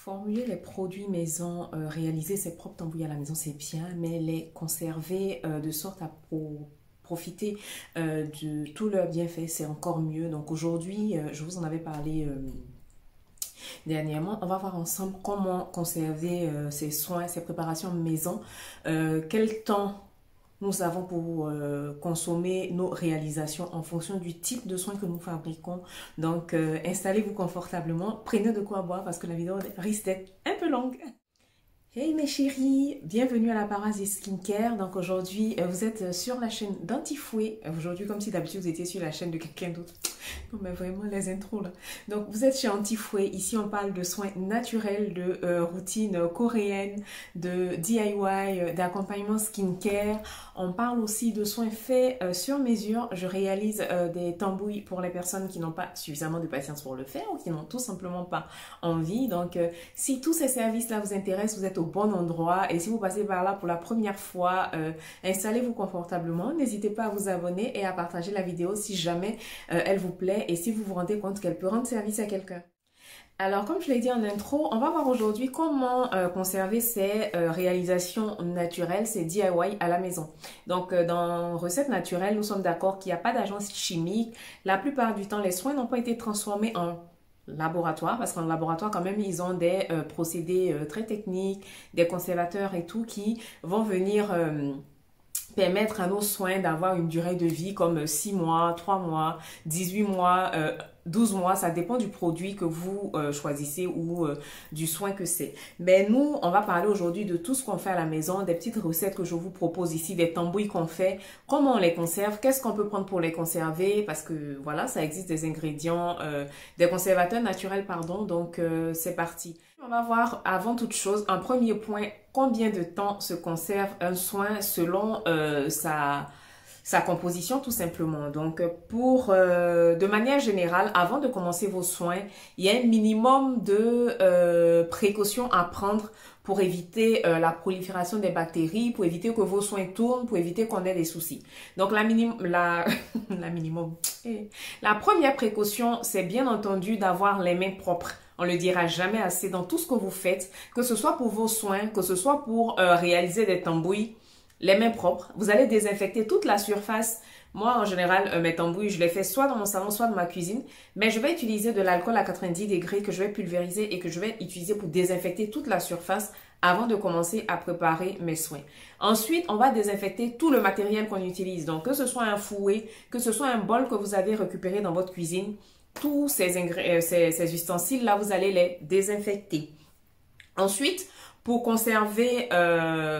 Formuler les produits maison, réaliser ses propres tambouilles à la maison, c'est bien, mais les conserver de sorte à profiter de tous leurs bienfaits, c'est encore mieux. Donc aujourd'hui, je vous en avais parlé dernièrement. On va voir ensemble comment conserver ces soins, ces préparations maison, quel temps nous avons pour consommer nos réalisations en fonction du type de soins que nous fabriquons. Donc, installez-vous confortablement, prenez de quoi boire parce que la vidéo risque d'être un peu longue. Hey mes chéris, bienvenue à la Parazy Skincare. Donc aujourd'hui, vous êtes sur la chaîne d'Antifouet. Aujourd'hui, comme si d'habitude vous étiez sur la chaîne de quelqu'un d'autre. Non mais vraiment les intros là. Donc vous êtes chez Antifouet. Ici on parle de soins naturels, de routines coréennes, de DIY, d'accompagnement skincare. On parle aussi de soins faits sur mesure. Je réalise des tambouilles pour les personnes qui n'ont pas suffisamment de patience pour le faire ou qui n'ont tout simplement pas envie. Donc si tous ces services là vous intéressent, vous êtes au bon endroit. Et si vous passez par là pour la première fois, installez-vous confortablement. N'hésitez pas à vous abonner et à partager la vidéo si jamais elle vous plaît et si vous vous rendez compte qu'elle peut rendre service à quelqu'un. Alors, comme je l'ai dit en intro, on va voir aujourd'hui comment conserver ces réalisations naturelles, ces DIY à la maison. Donc, dans recettes naturelles, nous sommes d'accord qu'il n'y a pas d'agence chimique. La plupart du temps, les soins n'ont pas été transformés en laboratoire, parce qu'en laboratoire, quand même, ils ont des procédés très techniques, des conservateurs et tout qui vont venir permettre à nos soins d'avoir une durée de vie comme 6 mois, 3 mois, 18 mois, 12 mois, ça dépend du produit que vous choisissez ou du soin que c'est. Mais nous, on va parler aujourd'hui de tout ce qu'on fait à la maison, des petites recettes que je vous propose ici, des tambouilles qu'on fait, comment on les conserve, qu'est-ce qu'on peut prendre pour les conserver, parce que voilà, ça existe des ingrédients, des conservateurs naturels, pardon, donc c'est parti. On va voir avant toute chose, un premier point, combien de temps se conserve un soin selon sa composition tout simplement. Donc de manière générale, avant de commencer vos soins, il y a un minimum de précautions à prendre pour éviter la prolifération des bactéries, pour éviter que vos soins tournent, pour éviter qu'on ait des soucis. Donc la première précaution, c'est bien entendu d'avoir les mains propres. On ne le dira jamais assez dans tout ce que vous faites, que ce soit pour vos soins, que ce soit pour réaliser des tambouilles, les mains propres. Vous allez désinfecter toute la surface. Moi, en général, mes tambouilles, je les fais soit dans mon salon, soit dans ma cuisine. Mais je vais utiliser de l'alcool à 90 degrés que je vais pulvériser et que je vais utiliser pour désinfecter toute la surface avant de commencer à préparer mes soins. Ensuite, on va désinfecter tout le matériel qu'on utilise. Donc, que ce soit un fouet, que ce soit un bol que vous avez récupéré dans votre cuisine, tous ces ustensiles-là, vous allez les désinfecter. Ensuite, pour conserver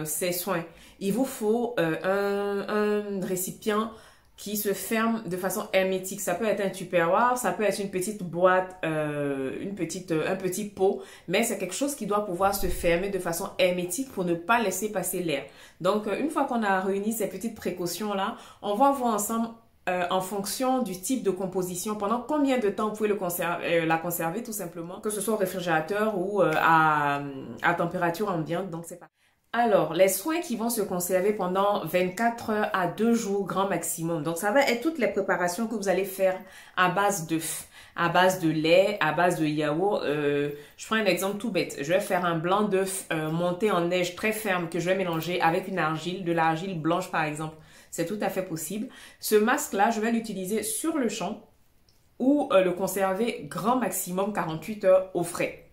ces soins, il vous faut un récipient qui se ferme de façon hermétique. Ça peut être un tupperware, ça peut être une petite boîte, un petit pot, mais c'est quelque chose qui doit pouvoir se fermer de façon hermétique pour ne pas laisser passer l'air. Donc, une fois qu'on a réuni ces petites précautions-là, on va voir ensemble en fonction du type de composition, pendant combien de temps vous pouvez la conserver tout simplement, que ce soit au réfrigérateur ou à température ambiante. Donc c'est pas. Alors, les soins qui vont se conserver pendant 24 heures à 2 jours grand maximum. Donc ça va être toutes les préparations que vous allez faire à base d'œufs, à base de lait, à base de yaourt. Je prends un exemple tout bête. Je vais faire un blanc d'œuf monté en neige très ferme que je vais mélanger avec une argile, de l'argile blanche par exemple. C'est tout à fait possible. Ce masque-là, je vais l'utiliser sur le champ ou le conserver grand maximum 48 heures au frais.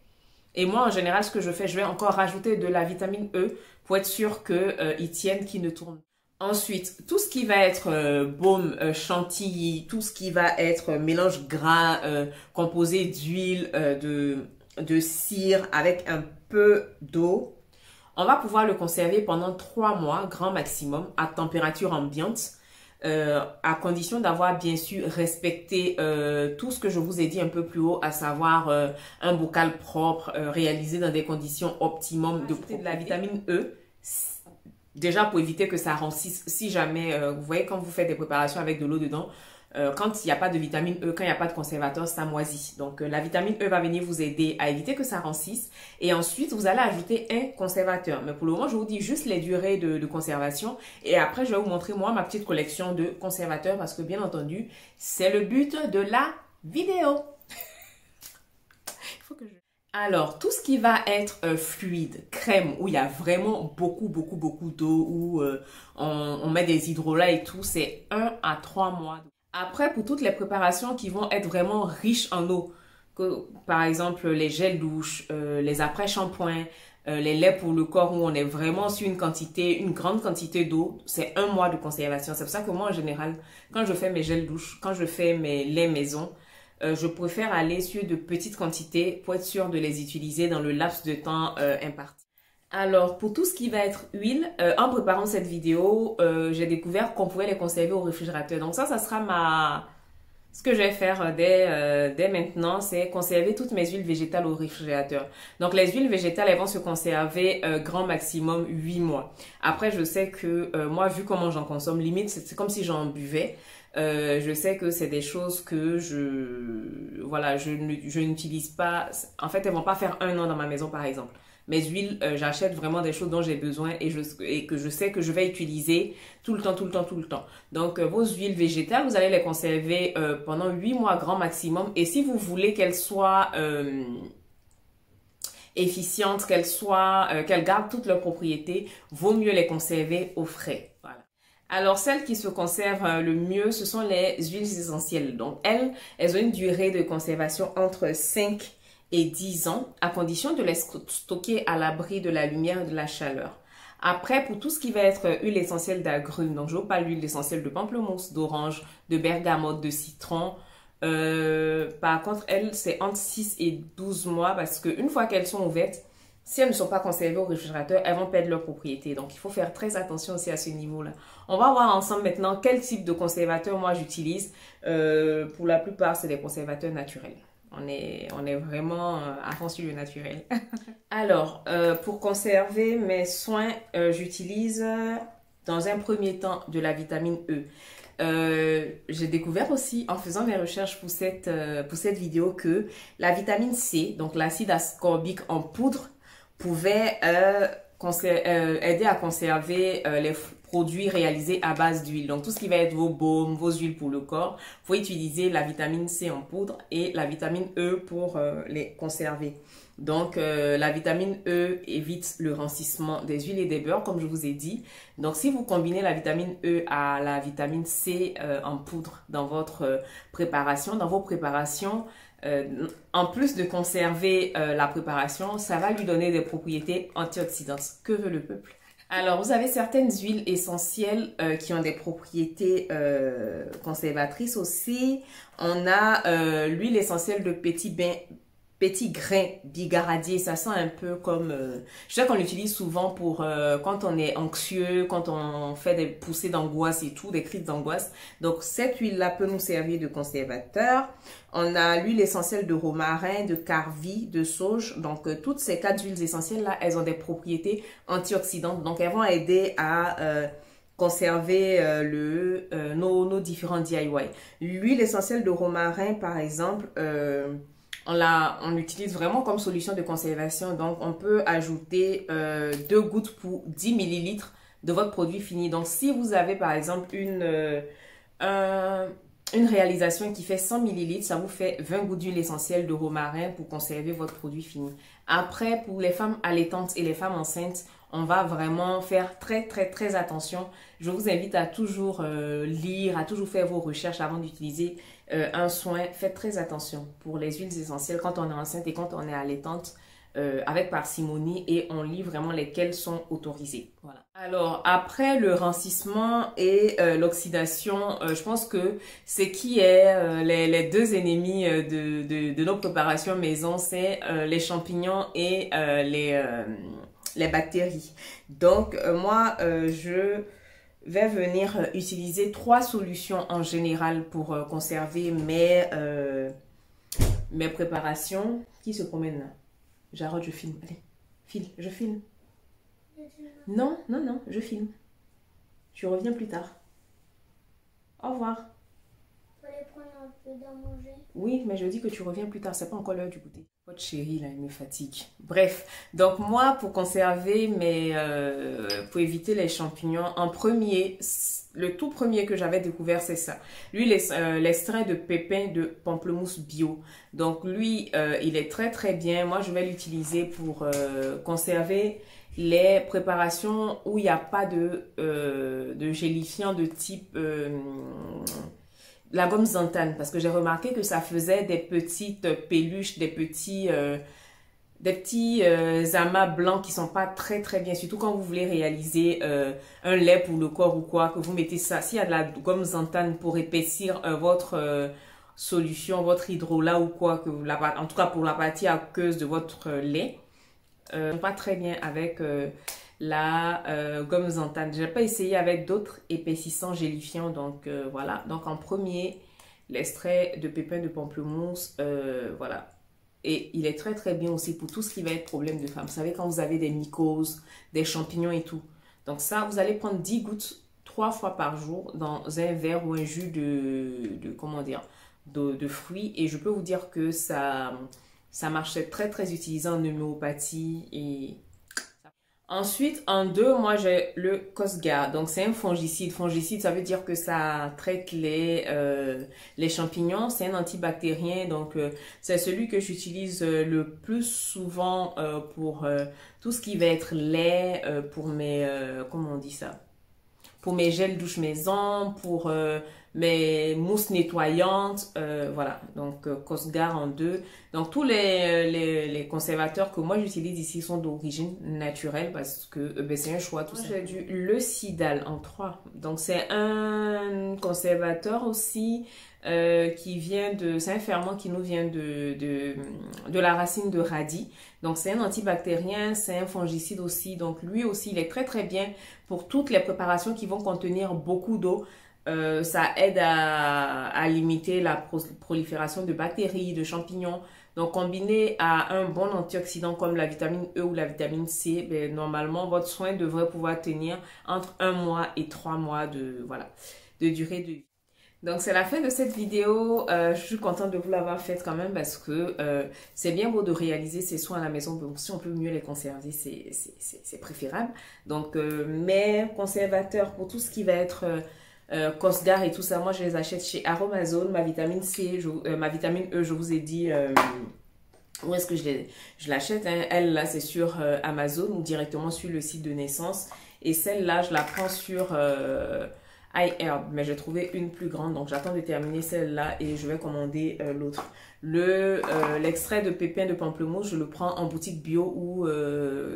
Et moi, en général, ce que je fais, je vais encore rajouter de la vitamine E pour être sûr qu'il tienne, qu'il ne tourne. Ensuite, tout ce qui va être baume, chantilly, tout ce qui va être mélange gras composé d'huile, de cire avec un peu d'eau, on va pouvoir le conserver pendant 3 mois, grand maximum, à température ambiante, à condition d'avoir bien sûr respecté tout ce que je vous ai dit un peu plus haut, à savoir un bocal propre, réalisé dans des conditions optimum de la vitamine E. Déjà pour éviter que ça rancisse, si jamais, vous voyez quand vous faites des préparations avec de l'eau dedans, quand il n'y a pas de vitamine E, quand il n'y a pas de conservateur, ça moisit. Donc, la vitamine E va venir vous aider à éviter que ça rancisse. Et ensuite, vous allez ajouter un conservateur. Mais pour le moment, je vous dis juste les durées de conservation. Et après, je vais vous montrer, moi, ma petite collection de conservateurs parce que, bien entendu, c'est le but de la vidéo. Il faut que je... Alors, tout ce qui va être fluide, crème, où il y a vraiment beaucoup d'eau, où on met des hydrolats et tout, c'est 1 à 3 mois. Après, pour toutes les préparations qui vont être vraiment riches en eau, que, par exemple les gels douche, les après-shampoings, les laits pour le corps où on est vraiment sur une grande quantité d'eau, c'est 1 mois de conservation. C'est pour ça que moi, en général, quand je fais mes gels douche, quand je fais mes laits maison, je préfère aller sur de petites quantités pour être sûr de les utiliser dans le laps de temps imparti. Alors, pour tout ce qui va être huile, en préparant cette vidéo, j'ai découvert qu'on pouvait les conserver au réfrigérateur. Donc ça sera ce que je vais faire dès maintenant, c'est conserver toutes mes huiles végétales au réfrigérateur. Donc les huiles végétales, elles vont se conserver grand maximum 8 mois. Après, je sais que moi, vu comment j'en consomme, limite, c'est comme si j'en buvais. Je sais que c'est des choses que je n'utilise pas. En fait, elles vont pas faire 1 an dans ma maison, par exemple. Mes huiles, j'achète vraiment des choses dont j'ai besoin et que je sais que je vais utiliser tout le temps. Donc, vos huiles végétales, vous allez les conserver pendant 8 mois grand maximum. Et si vous voulez qu'elles soient efficientes, qu'elles gardent toutes leurs propriétés, vaut mieux les conserver au frais. Voilà. Alors, celles qui se conservent le mieux, ce sont les huiles essentielles. Donc, elles ont une durée de conservation entre 5 et 10 ans, à condition de les stocker à l'abri de la lumière et de la chaleur. Après, pour tout ce qui va être huile essentielle d'agrumes, donc je vous parle d'huile essentielle de pamplemousse, d'orange, de bergamote, de citron. Par contre, elles, c'est entre 6 et 12 mois parce qu'une fois qu'elles sont ouvertes, si elles ne sont pas conservées au réfrigérateur, elles vont perdre leur propriété. Donc, il faut faire très attention aussi à ce niveau-là. On va voir ensemble maintenant quel type de conservateur moi j'utilise. Pour la plupart, c'est des conservateurs naturels. On est vraiment à fond sur le naturel. Alors, pour conserver mes soins, j'utilise dans un premier temps de la vitamine E. J'ai découvert aussi en faisant mes recherches pour cette vidéo que la vitamine C, donc l'acide ascorbique en poudre, pouvait aider à conserver les produits réalisés à base d'huile. Donc, tout ce qui va être vos baumes, vos huiles pour le corps, vous pouvez utiliser la vitamine C en poudre et la vitamine E pour les conserver. Donc, la vitamine E évite le rancissement des huiles et des beurres, comme je vous ai dit. Donc, si vous combinez la vitamine E à la vitamine C en poudre dans votre préparation, dans vos préparations, en plus de conserver la préparation, ça va lui donner des propriétés antioxydantes. Que veut le peuple? Alors, vous avez certaines huiles essentielles qui ont des propriétés conservatrices aussi. On a l'huile essentielle de petit grain bigaradier. Ça sent un peu comme... je sais qu'on l'utilise souvent pour quand on est anxieux, quand on fait des poussées d'angoisse et tout, des crises d'angoisse. Donc, cette huile-là peut nous servir de conservateur. On a l'huile essentielle de romarin, de carvi, de sauge. Donc, toutes ces 4 huiles essentielles-là, elles ont des propriétés antioxydantes. Donc, elles vont aider à conserver nos différents DIY. L'huile essentielle de romarin, par exemple, on l'utilise vraiment comme solution de conservation. Donc, on peut ajouter 2 gouttes pour 10 millilitres de votre produit fini. Donc, si vous avez, par exemple, une réalisation qui fait 100 millilitres, ça vous fait 20 gouttes d'huile essentielle de romarin pour conserver votre produit fini. Après, pour les femmes allaitantes et les femmes enceintes, on va vraiment faire très attention. Je vous invite à toujours lire, à toujours faire vos recherches avant d'utiliser un soin. Faites très attention pour les huiles essentielles quand on est enceinte et quand on est allaitante. Avec parcimonie et on lit vraiment lesquelles sont autorisées. Voilà. Alors, après le rancissement et l'oxydation, je pense que ce qui est les 2 ennemis de nos préparations maison, c'est les champignons et les bactéries. Donc, moi, je vais venir utiliser 3 solutions en général pour conserver mes préparations. Qui se promènent là? Jarod, je filme. Allez, file, je filme. Non, je filme. Tu reviens plus tard. Au revoir. Faut aller prendre un peu d'à manger. Oui, mais je dis que tu reviens plus tard. C'est pas encore l'heure du goûter. Votre chérie, là, il me fatigue. Bref, donc moi, pour conserver pour éviter les champignons, en premier, le tout premier que j'avais découvert, c'est ça. Lui, l'extrait de pépins de pamplemousse bio. Donc lui, il est très très bien. Moi, je vais l'utiliser pour conserver les préparations où il n'y a pas de gélifiant de type la gomme Zantane, parce que j'ai remarqué que ça faisait des petites peluches, des petits amas blancs qui sont pas très très bien, surtout quand vous voulez réaliser un lait pour le corps ou quoi, que vous mettez ça, s'il y a de la gomme Zantane pour épaissir votre solution, votre hydrolat ou quoi, en tout cas pour la partie aqueuse de votre lait, pas très bien avec la gomme Zantane. Je n'ai pas essayé avec d'autres épaississants gélifiants, donc voilà. Donc en premier, l'extrait de pépins de pamplemousse, voilà. Et il est très très bien aussi pour tout ce qui va être problème de femme. Vous savez, quand vous avez des mycoses, des champignons et tout. Donc ça, vous allez prendre 10 gouttes 3 fois par jour dans un verre ou un jus comment dire, de fruits. Et je peux vous dire que ça marchait très très utilisé en homéopathie. Et ensuite, en deux, moi j'ai le Cosgar. Donc c'est un fongicide. Fongicide, ça veut dire que ça traite les champignons. C'est un antibactérien. Donc c'est celui que j'utilise le plus souvent pour tout ce qui va être lait, pour comment on dit ça? Pour mes gels douche maison, pour mes mousses nettoyantes, voilà. Donc Cosgar en deux. Donc tous les conservateurs que moi j'utilise ici sont d'origine naturelle parce que ben, c'est un choix tout ça. J'ai du Le Sidal en trois. Donc c'est un conservateur aussi c'est un ferment qui nous vient de la racine de radis. Donc c'est un antibactérien, c'est un fongicide aussi. Donc lui aussi, il est très très bien pour toutes les préparations qui vont contenir beaucoup d'eau. Ça aide à limiter la prolifération de bactéries, de champignons. Donc combiné à un bon antioxydant comme la vitamine E ou la vitamine C, ben, normalement votre soin devrait pouvoir tenir entre 1 mois et 3 mois de durée de vie. Donc c'est la fin de cette vidéo. Je suis contente de vous l'avoir faite quand même parce que c'est bien beau de réaliser ses soins à la maison. Donc si on peut mieux les conserver, c'est préférable. Donc mes conservateurs pour tout ce qui va être Cosgar et tout ça, moi je les achète chez Aromazone. Ma vitamine C, ma vitamine E, je vous ai dit où est-ce que je l'achète. Hein. Elle là c'est sur Amazon ou directement sur le site de Naissance. Et celle-là je la prends sur iHerb, mais j'ai trouvé une plus grande, donc j'attends de terminer celle-là et je vais commander l'autre. L'extrait de pépins de pamplemousse, je le prends en boutique bio ou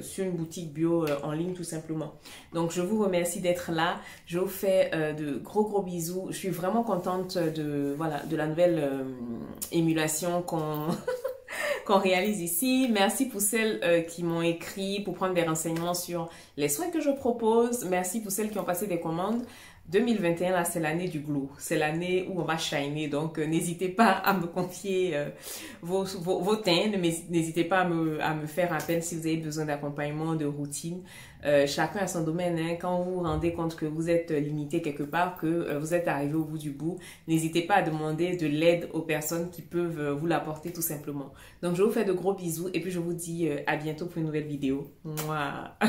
sur une boutique bio en ligne tout simplement. Donc je vous remercie d'être là, je vous fais de gros bisous. Je suis vraiment contente de la nouvelle émulation qu'on réalise ici. Merci pour celles qui m'ont écrit pour prendre des renseignements sur les soins que je propose. Merci pour celles qui ont passé des commandes. 2021, là, c'est l'année du glow. C'est l'année où on va shiner. Donc, n'hésitez pas à me confier vos teintes. N'hésitez pas à me faire appel si vous avez besoin d'accompagnement, de routine. Chacun a son domaine. Hein. Quand vous vous rendez compte que vous êtes limité quelque part, que vous êtes arrivé au bout du bout, n'hésitez pas à demander de l'aide aux personnes qui peuvent vous l'apporter tout simplement. Donc, je vous fais de gros bisous et puis je vous dis à bientôt pour une nouvelle vidéo. Mouah.